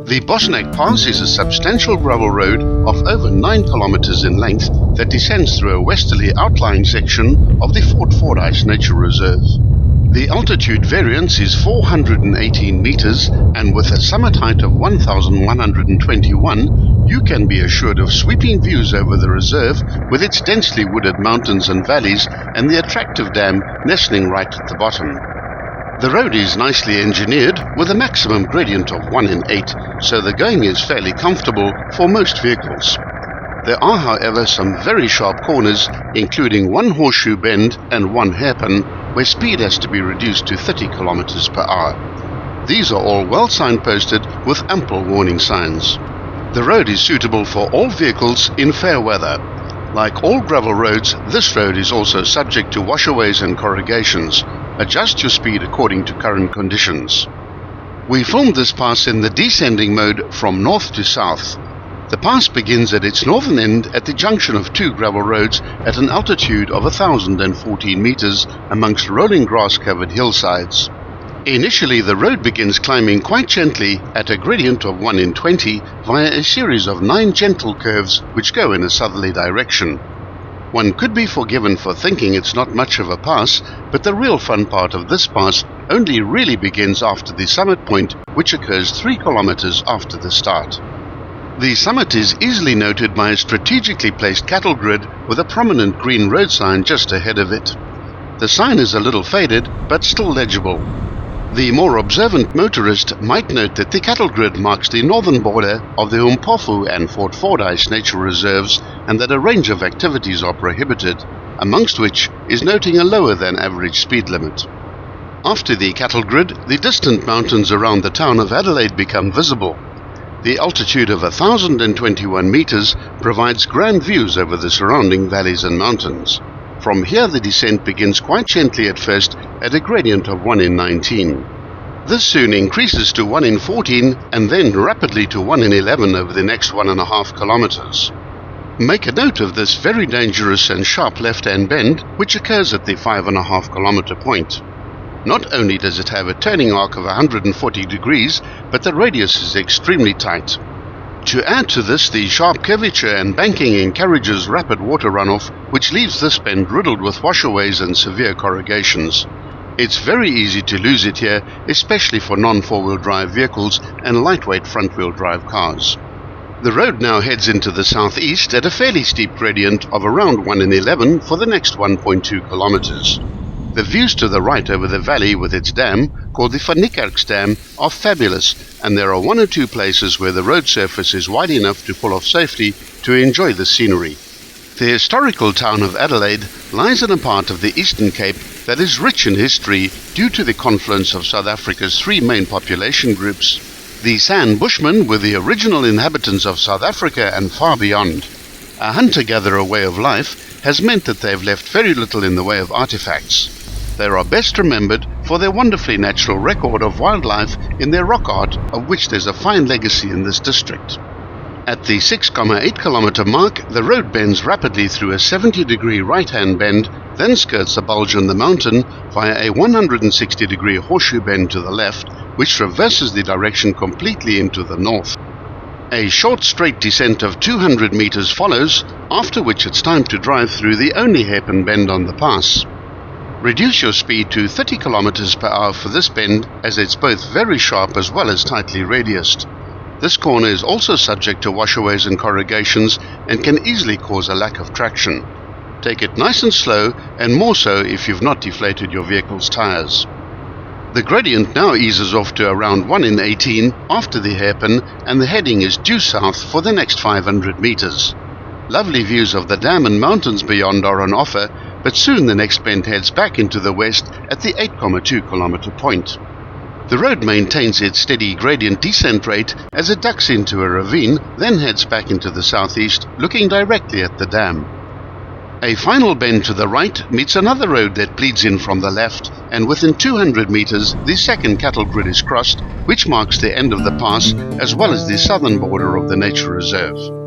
The Bosnek Pass is a substantial gravel road of over 9 kilometers in length that descends through a westerly outlying section of the P0646 Nature Reserve. The altitude variance is 418 meters, and with a summit height of 1,121, you can be assured of sweeping views over the reserve with its densely wooded mountains and valleys and the attractive dam nestling right at the bottom. The road is nicely engineered with a maximum gradient of 1 in 8, so the going is fairly comfortable for most vehicles. There are, however, some very sharp corners, including one horseshoe bend and one hairpin, where speed has to be reduced to 30 kilometers per hour. These are all well signposted with ample warning signs. The road is suitable for all vehicles in fair weather. Like all gravel roads, this road is also subject to washaways and corrugations. Adjust your speed according to current conditions. We filmed this pass in the descending mode from north to south. The pass begins at its northern end at the junction of two gravel roads at an altitude of 1,014 meters amongst rolling grass-covered hillsides. Initially, the road begins climbing quite gently at a gradient of 1 in 20 via a series of 9 gentle curves which go in a southerly direction. One could be forgiven for thinking it's not much of a pass, but the real fun part of this pass only really begins after the summit point, which occurs 3 kilometers after the start. The summit is easily noted by a strategically placed cattle grid with a prominent green road sign just ahead of it. The sign is a little faded, but still legible. The more observant motorist might note that the cattle grid marks the northern border of the Umpofu and P0646 nature reserves, and that a range of activities are prohibited, amongst which is noting a lower than average speed limit. After the cattle grid, the distant mountains around the town of Adelaide become visible. The altitude of 1,021 meters provides grand views over the surrounding valleys and mountains. From here the descent begins quite gently at first at a gradient of 1 in 19. This soon increases to 1 in 14 and then rapidly to 1 in 11 over the next 1.5 kilometers. Make a note of this very dangerous and sharp left-hand bend which occurs at the 5.5 kilometer point. Not only does it have a turning arc of 140 degrees, but the radius is extremely tight. To add to this, the sharp curvature and banking encourages rapid water runoff, which leaves this bend riddled with washaways and severe corrugations. It's very easy to lose it here, especially for non-four-wheel drive vehicles and lightweight front-wheel drive cars. The road now heads into the southeast at a fairly steep gradient of around 1 in 11 for the next 1.2 kilometers. The views to the right over the valley with its dam, called the P0646 Dam, are fabulous, and there are 1 or 2 places where the road surface is wide enough to pull off safely to enjoy the scenery. The historical town of Adelaide lies in a part of the Eastern Cape that is rich in history due to the confluence of South Africa's 3 main population groups. The San Bushmen were the original inhabitants of South Africa and far beyond. A hunter-gatherer way of life has meant that they have left very little in the way of artifacts. They are best remembered for their wonderfully natural record of wildlife in their rock art, of which there's a fine legacy in this district. At the 6.8 kilometer mark, the road bends rapidly through a 70-degree right-hand bend, then skirts a bulge in the mountain via a 160-degree horseshoe bend to the left, which reverses the direction completely into the north. A short straight descent of 200 meters follows, after which it's time to drive through the only hairpin bend on the pass. Reduce your speed to 30 kilometers per hour for this bend, as it's both very sharp as well as tightly radiused. This corner is also subject to washaways and corrugations and can easily cause a lack of traction. Take it nice and slow, and more so if you've not deflated your vehicle's tires. The gradient now eases off to around 1 in 18 after the hairpin, and the heading is due south for the next 500 meters. Lovely views of the dam and mountains beyond are on offer, but soon the next bend heads back into the west at the 8.2 kilometer point. The road maintains its steady gradient descent rate as it ducks into a ravine, then heads back into the southeast, looking directly at the dam. A final bend to the right meets another road that bleeds in from the left, and within 200 meters the second cattle grid is crossed, which marks the end of the pass as well as the southern border of the nature reserve.